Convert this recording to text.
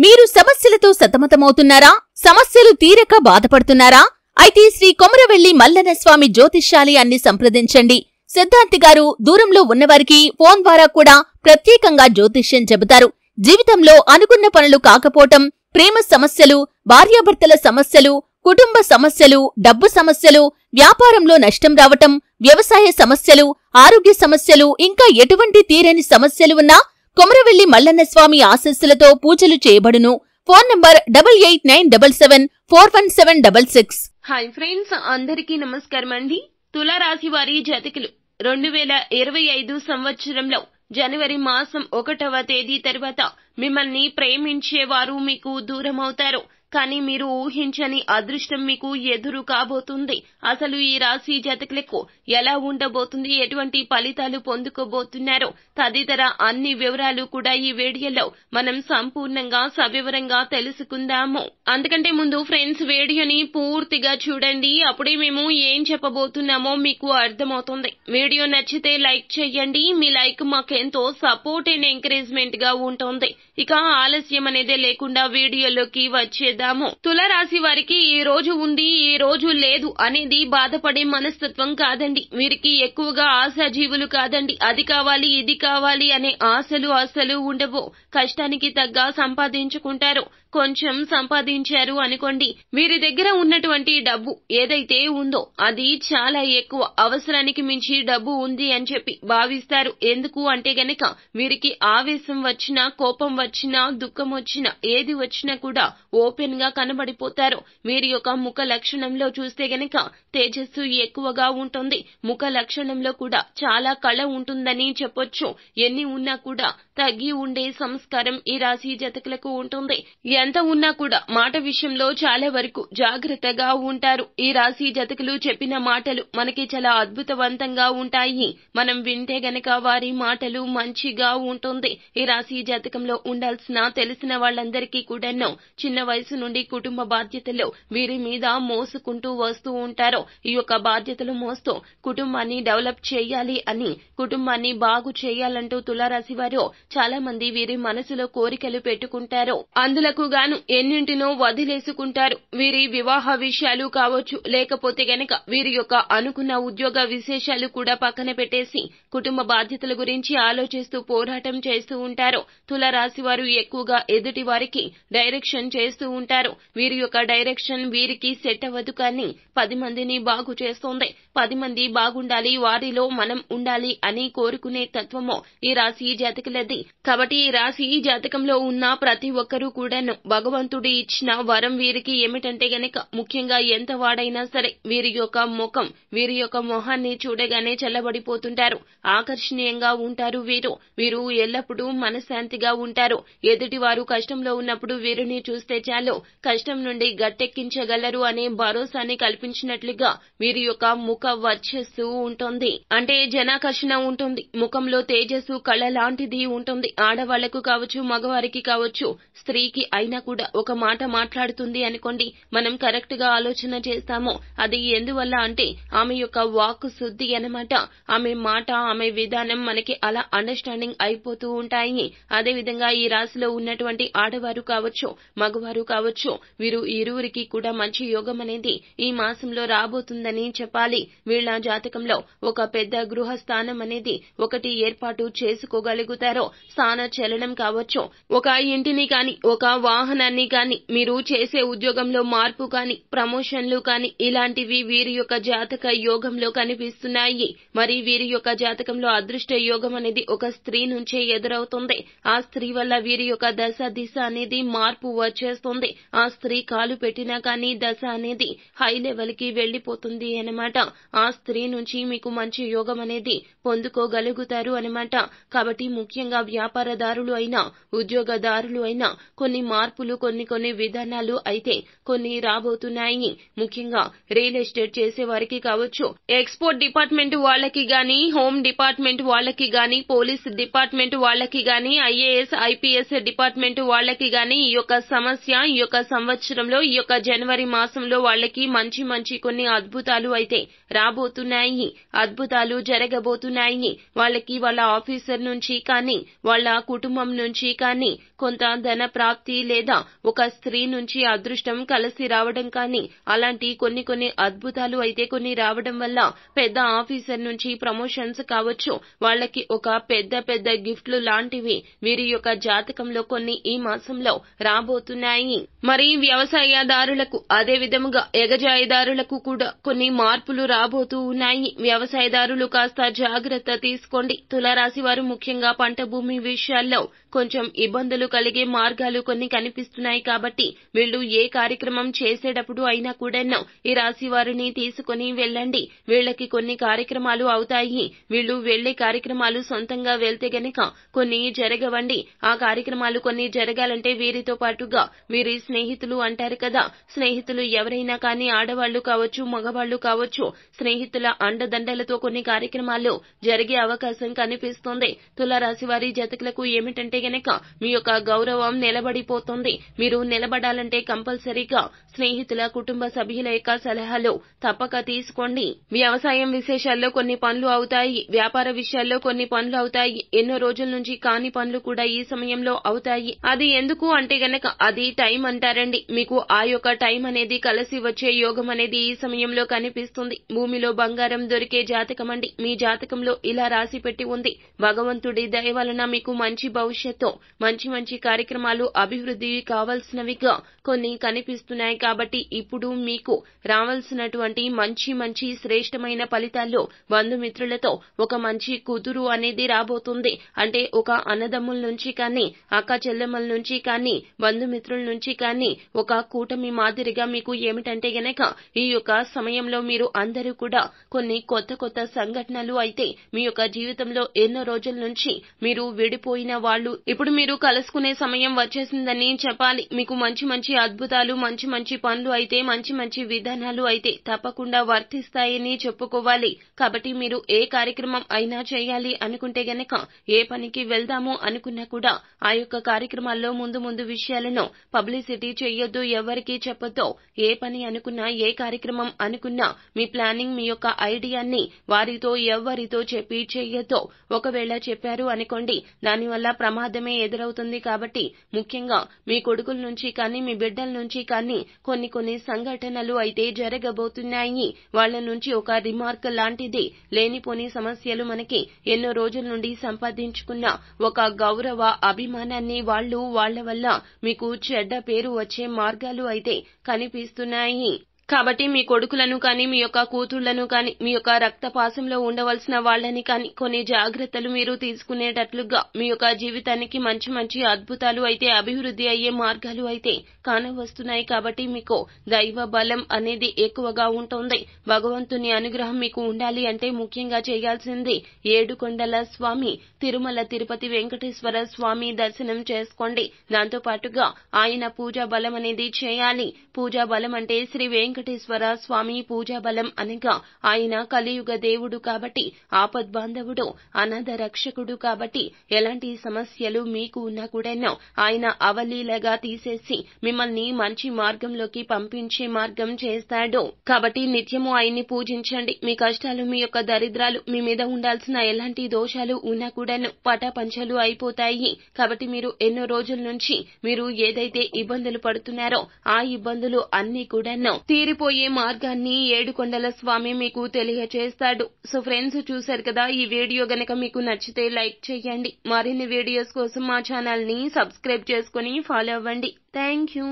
మీరు సమస్యలతో సతమతమవుతున్నారా? సమస్యలు తీరక బాధపడుతున్నారా? అయితే శ్రీ కొమరవెల్లి మల్లన్న స్వామి జ్యోతిష్యాలయాన్ని సంప్రదించండి. సిద్ధాంతి గారు దూరంలో ఉన్నవారికి ఫోన్ ద్వారా కూడా ప్రత్యేకంగా జ్యోతిష్యం చెబుతారు. జీవితంలో అనుకున్న పనులు కాకపోవటం, ప్రేమ సమస్యలు, భార్యాభర్తల సమస్యలు, కుటుంబ సమస్యలు, డబ్బు సమస్యలు, వ్యాపారంలో నష్టం రావటం, వ్యవసాయ సమస్యలు, ఆరోగ్య సమస్యలు, ఇంకా ఎటువంటి తీరని సమస్యలు ఉన్నా కొమరవెల్లి మల్లన్న స్వామి ఆశీస్సులతో పూజలు చేయబడును. Phone number 8897741766. హాయ్ ఫ్రెండ్స్, అందరికీ నమస్కారం అండి. తులారాశి వారి జాతకులు 2025 సంవత్సరంలో జనవరి మాసం 1వ తేదీ తర్వాత మిమ్మల్ని ప్రేమించేవారు మీకు దూరమవుతారు. కానీ మీరు ఊహించని అదృష్టం మీకు ఎదురు కాబోతుంది. అసలు ఈ రాశి జాతకులకు ఎలా ఉండబోతుంది, ఎటువంటి ఫలితాలు పొందుకోబోతున్నారు తదితర అన్ని వివరాలు కూడా ఈ వీడియోలో మనం సంపూర్ణంగా సవివరంగా తెలుసుకుందాము. అందుకంటే ముందు ఫ్రెండ్స్, వీడియోని పూర్తిగా చూడండి. అప్పుడే మేము ఏం చెప్పబోతున్నామో మీకు అర్థమవుతుంది. వీడియో నచ్చితే లైక్ చేయండి. మీ లైక్ మాకెంతో సపోర్ట్ అండ్ ఎంకరేజ్మెంట్ గా ఉంటుంది. ఇక ఆలస్యం అనేదే లేకుండా వీడియోలోకి వచ్చేద్దాము. తులారాశి వారికి ఈ రోజు ఉంది, ఈ రోజు లేదు అనేది బాధపడే మనస్తత్వం కాదండి. వీరికి ఎక్కువగా ఆశాజీవులు కాదండి. అది కావాలి, ఇది కావాలి అనే ఆశలు అస్సలు ఉండవు. కష్టానికి తగ్గ సంపాదించుకుంటారు. కొంచెం సంపాదించారు అనుకోండి, వీరి దగ్గర ఉన్నటువంటి డబ్బు ఏదైతే ఉందో అది చాలా ఎక్కువ, అవసరానికి మించి డబ్బు ఉంది అని చెప్పి భావిస్తారు. ఎందుకు అంటే గనక వీరికి ఆవేశం వచ్చినా, కోపం వచ్చినా, దుఃఖం వచ్చినా, ఏది వచ్చినా కూడా ఓపెన్ గా కనబడిపోతారు. వీరి యొక్క ముఖ లక్షణంలో చూస్తే గనక తేజస్సు ఎక్కువగా ఉంటుంది. ముఖ లక్షణంలో కూడా చాలా కళ ఉంటుందని చెప్పొచ్చు. ఎన్ని ఉన్నా కూడా తగ్గి ఉండే సంస్కారం ఈ రాశి జాతకులకు ఉంటుంది. ఎంత ఉన్నా కూడా మాట విషయంలో చాలా వరకు జాగ్రత్తగా ఉంటారు. ఈ రాశి జాతకులు చెప్పిన మాటలు మనకి చాలా అద్భుతవంతంగా ఉంటాయి. మనం వింటే గనక వారి మాటలు మంచిగా ఉంటుంది. ఈ రాశి జాతకంలో ఉండాల్సిన తెలిసిన వాళ్ళందరికీ కూడాను చిన్న వయసు నుండి కుటుంబ బాధ్యతలు వీరి మీద మోసుకుంటూ వస్తూ ఉంటారు. ఈ యొక్క బాధ్యతలు మోస్తూ కుటుంబాన్ని డెవలప్ చేయాలి అని, కుటుంబాన్ని బాగు చేయాలంటూ తులారాశి వారు చాలా మంది వీరి మనసులో కోరికలు పెట్టుకుంటారు. అందులకు గాను ఎన్నింటినో వదిలేసుకుంటారు. వీరి వివాహ విషయాలు కావచ్చు, లేకపోతే గనక వీరి యొక్క అనుకున్న ఉద్యోగ విశేషాలు కూడా పక్కన పెట్టేసి కుటుంబ బాధ్యతల గురించి ఆలోచిస్తూ పోరాటం చేస్తూ ఉంటారు. తులారాశి వారు ఎక్కువగా ఎదుటి వారికి డైరెక్షన్ చేస్తూ ఉంటారు. వీరి యొక్క డైరెక్షన్ వీరికి సెట్ అవ్వదు, కానీ 10 మందిని బాగు చేస్తోంది. 10 మంది బాగుండాలి, వారిలో మనం ఉండాలి అని కోరుకునే తత్వము ఈ రాశి జాతకులది. కాబట్టి ఈ రాశి జాతకంలో ఉన్న ప్రతి ఒక్కరూ కూడాను భగవంతుడు ఇచ్చిన వరం వీరికి ఏమిటంటే గనక, ముఖ్యంగా ఎంత వాడైనా సరే వీరి యొక్క ముఖం, వీరి యొక్క మొహాన్ని చూడగానే చల్లబడిపోతుంటారు. ఆకర్షణీయంగా ఉంటారు. వీరు ఎల్లప్పుడూ మనశ్శాంతిగా ఉంటారు. ఎదుటి వారు కష్టంలో ఉన్నప్పుడు వీరిని చూస్తే చాలు కష్టం నుండి గట్టెక్కించగలరు అనే భరోసాని కల్పించినట్లుగా వీరి యొక్క ముఖ వర్చస్సు ఉంటుంది. అంటే జనాకర్షణ ఉంటుంది. ముఖంలో తేజస్సు కళ లాంటిది ఉంటుంది. ఆడవాళ్లకు కావచ్చు, మగవారికి కావచ్చు, స్త్రీకి అయినా కూడా ఒక మాట మాట్లాడుతుంది అనుకోండి, మనం కరెక్ట్ గా ఆలోచన చేస్తాము. అది ఎందువల్ల అంటే ఆమె యొక్క వాక్కు శుద్ధి అన్నమాట. ఆమె మాట, ఆమె విధానం మనకి అలా అండర్స్టాండింగ్ అయిపోతూ ఉంటాయి. అదే విధంగా ఈ రాశిలో ఉన్నటువంటి ఆడవారు కావచ్చు, మగవారు కావచ్చు, వీరు ఇరువురికి కూడా మంచి యోగం అనేది ఈ మాసంలో రాబోతుందని చెప్పాలి. వీళ్ళ జాతకంలో ఒక పెద్ద గృహ స్థానం అనేది ఒకటి ఏర్పాటు చేసుకోగలుగుతారో, స్థాన చలనం కావచ్చు, ఒక ఇంటిని కాని, ఒక వాహనాన్ని కాని, మీరు చేసే ఉద్యోగంలో మార్పు కాని, ప్రమోషన్లు కాని, ఇలాంటివి వీరి యొక్క జాతక యోగంలో కనిపిస్తున్నాయి. మరి వీరి యొక్క జాతకంలో అదృష్ట యోగం అనేది ఒక స్త్రీ నుంచే ఎదురవుతుంది. ఆ స్త్రీ వల్ల వీరి యొక్క దశ దిశ అనేది మార్పు వచ్చేస్తుంది. ఆ స్త్రీ కాలు పెట్టినా కానీ దశ అనేది హై లెవెల్ కి వెళ్లిపోతుంది అన్నమాట. ఆ స్త్రీ నుంచి మీకు మంచి యోగం అనేది పొందుకోగలుగుతారు అన్నమాట. కాబట్టి ముఖ్యంగా వ్యాపారదారులు అయినా, ఉద్యోగదారులు అయినా కొన్ని మార్పులు, కొన్ని విధానాలు అయితే కొన్ని రాబోతున్నాయి. ముఖ్యంగా రియల్ ఎస్టేట్ చేసే వారికి కావచ్చు, ఎక్స్పోర్ట్ డిపార్ట్మెంట్ వాళ్ళకి గాని, హోమ్ డిపార్ట్మెంట్ వాళ్ళకి గాని, పోలీస్ డిపార్ట్మెంట్ వాళ్ళకి గాని, ఐఏఎస్, ఐపీఎస్ డిపార్ట్మెంట్ వాళ్ళకి గాని ఈ యొక్క సమస్య ఈ యొక్క సంవత్సరంలో, ఈ యొక్క జనవరి మాసంలో వాళ్ళకి మంచి కొన్ని అద్భుతాలు అయితే రాబోతున్నాయి. అద్భుతాలు జరగబోతున్నాయి. వాళ్ళకి వాళ్ళ ఆఫీసర్ నుంచి కానీ, వాళ్ళ కుటుంబం నుంచి కానీ కొంత ధన ప్రాప్తి లేదా ఒక స్త్రీ నుంచి అదృష్టం కలిసి రావడం కానీ అలాంటి కొన్ని అద్భుతాలు అయితే కొన్ని రావడం వల్ల పెద్ద ఆఫీసర్ నుంచి ప్రమోషన్స్ కావచ్చు, వాళ్ళకి ఒక పెద్ద గిఫ్ట్లు లాంటివి వీరి యొక్క జాతకంలో కొన్ని ఈ మాసంలో రాబోతున్నాయి. మరి వ్యవసాయదారులకు అదే విధముగా ఎగజాయదారులకు కూడా కొన్ని మార్పులు రాబోతూ ఉన్నాయి. వ్యవసాయదారులు కాస్త జాగ్రత్త తీసుకోండి. తులారాశి వారు ముఖ్యంగా పంట భూమి విషయాల్లో కొంచెం ఇబ్బందులు కలిగే మార్గాలు కొన్ని కనిపిస్తున్నాయి. కాబట్టి వీళ్ళు ఏ కార్యక్రమం చేసేటప్పుడు అయినా కూడాను ఈ రాశి వారిని తీసుకుని వెళ్ళండి. వీళ్ళకి కొన్ని కార్యక్రమాలు అవుతాయి. వీళ్ళు వెళ్లే కార్యక్రమాలు సొంతంగా వెళ్తే గనక కొన్ని జరగవండి. ఆ కార్యక్రమాలు కొన్ని జరగాలంటే వీరితో పాటుగా వీరి స్నేహితులు అంటారు కదా, స్నేహితులు ఎవరైనా కానీ ఆడవాళ్లు కావచ్చు, మగవాళ్లు కావచ్చు, స్నేహితుల అండదండలతో కొన్ని కార్యక్రమాలు జరిగే అవకాశం కనిపిస్తుంది. తులారాశి వారి జాతకులకు ఏమిటంటే గనక మీ యొక్క గౌరవం నిలబడిపోతుంది. మీరు నిలబడాలంటే కంపల్సరీగా స్నేహితుల, కుటుంబ సభ్యుల యొక్క సలహాలు తప్పక తీసుకోండి. వ్యవసాయం విశేషాల్లో కొన్ని పనులు అవుతాయి. వ్యాపార విషయాల్లో కొన్ని పనులు అవుతాయి. ఎన్నో రోజుల నుంచి కాని పనులు కూడా ఈ సమయంలో అవుతాయి. అది ఎందుకు అంటే గనక అది టైం అంటారండి. మీకు ఆ యొక్క టైం అనేది కలిసి వచ్చే యోగం అనేది ఈ సమయంలో కనిపిస్తుంది. భూమిలో బంగారం దొరికే జాతకం అండి. మీ జాతకంలో ఇలా రాసి పెట్టి ఉంది. భగవంతుడి దయ వలన మీకు మంచి భవిష్యత్తు, మంచి కార్యక్రమాలు, అభివృద్ధి కావాల్సినవిగా కొన్ని కనిపిస్తున్నాయి. కాబట్టి ఇప్పుడు మీకు రావాల్సినటువంటి మంచి శ్రేష్టమైన ఫలితాల్లో బంధుమిత్రులతో ఒక మంచి కూతురు అనేది రాబోతుంది. అంటే ఒక అన్నదమ్ముల నుంచి కానీ, అక్క చెల్లెమ్మల నుంచి కానీ, బంధుమిత్రుల నుంచి కానీ ఒక కూటమి మాదిరిగా మీకు ఏమిటంటే గనక ఈ యొక్క సమయంలో మీరు అందరూ కూడా కొన్ని కొత్త సంఘటనలు అయితే మీ యొక్క జీవితంలో ఎన్నో రోజుల నుంచి మీరు విడిపోయిన వాళ్ళు ఇప్పుడు మీరు కలుసుకునే సమయం వచ్చేసిందని చెప్పాలి. మీకు మంచి అద్భుతాలు, మంచి పనులు అయితే, మంచి విధానాలు అయితే తప్పకుండా వర్తిస్తాయని చెప్పుకోవాలి. కాబట్టి మీరు ఏ కార్యక్రమం అయినా చేయాలి అనుకుంటే గనక, ఏ పనికి వెళ్దాము అనుకున్నా కూడా ఆ యొక్క కార్యక్రమాల్లో ముందు విషయాలను పబ్లిసిటీ చేయొద్దు, ఎవరికీ చెప్పొద్దు. ఏ పని అనుకున్నా, ఏ కార్యక్రమం అనుకున్నా మీ ప్లానింగ్, మీ యొక్క ఐడియాని వారితో ఎవరితో చెప్పి చేయొద్దు. ఒకవేళ చెప్పారు అనుకోండి, దానివల్ల ప్రమాదమే ఎదురవుతుంది. కాబట్టి ముఖ్యంగా మీ కొడుకుల నుంచి కానీ, మీ బిడ్డల నుంచి కానీ కొన్ని సంఘటనలు అయితే జరగబోతున్నాయి. వాళ్ళ నుంచి ఒక రిమార్క్ లాంటిది, లేనిపోని సమస్యలు, మనకి ఎన్నో రోజుల నుండి సంపాదించుకున్న ఒక గౌరవ అభిమానాన్ని వాళ్ళ వల్ల మీకు చెడ్డ పేరు వచ్చే మార్గాలు అయితే కనిపిస్తున్నాయి. కాబట్టి మీ కొడుకులను కానీ, మీ యొక్క కూతుళ్లను కానీ, మీ యొక్క రక్తపాసంలో ఉండవలసిన వాళ్ళని కానీ కొన్ని జాగ్రత్తలు మీరు తీసుకునేటట్లుగా మీ యొక్క జీవితానికి మంచి అద్భుతాలు అయితే, అభివృద్ధి అయ్యే మార్గాలు అయితే కానవస్తున్నాయి. కాబట్టి మీకు దైవ బలం అనేది ఎక్కువగా ఉంటుంది. భగవంతుని అనుగ్రహం మీకు ఉండాలి అంటే ముఖ్యంగా చేయాల్సింది ఏడుకొండల స్వామి, తిరుమల తిరుపతి వెంకటేశ్వర స్వామి దర్శనం చేసుకోండి. దాంతో పాటుగా ఆయన పూజా బలం అనేది చేయాలి. పూజా బలం అంటే శ్రీ వెంకటేశ్వర స్వామి పూజా బలం అనగా ఆయన కలియుగ దేవుడు కాబట్టి, ఆపద్బాంధవుడు, అనాథ రక్షకుడు కాబట్టి ఎలాంటి సమస్యలు మీకు ఉన్నా కూడా ఆయన అవలీలగా తీసేసి మిమ్మల్ని మంచి మార్గంలోకి పంపించే మార్గం చేస్తాడు. కాబట్టి నిత్యము ఆయన్ని పూజించండి. మీ కష్టాలు, మీ యొక్క దరిద్రాలు, మీ మీద ఉండాల్సిన ఎలాంటి దోషాలు ఉన్నా కూడాను పటాపంచలు అయిపోతాయి. కాబట్టి మీరు ఎన్నో రోజుల నుంచి మీరు ఏదైతే ఇబ్బందులు పడుతున్నారో ఆ ఇబ్బందులు అన్ని కూడాను తీరిపోయే మార్గాన్ని ఏడుకొండల స్వామి మీకు తెలియచేస్తాడు. సో ఫ్రెండ్స్, చూశారు కదా, ఈ వీడియో గనక మీకు నచ్చితే లైక్ చేయండి. మరిన్ని వీడియోస్ కోసం మా ఛానల్ ని సబ్స్క్రైబ్ చేసుకుని ఫాలో అవ్వండి. Thank you.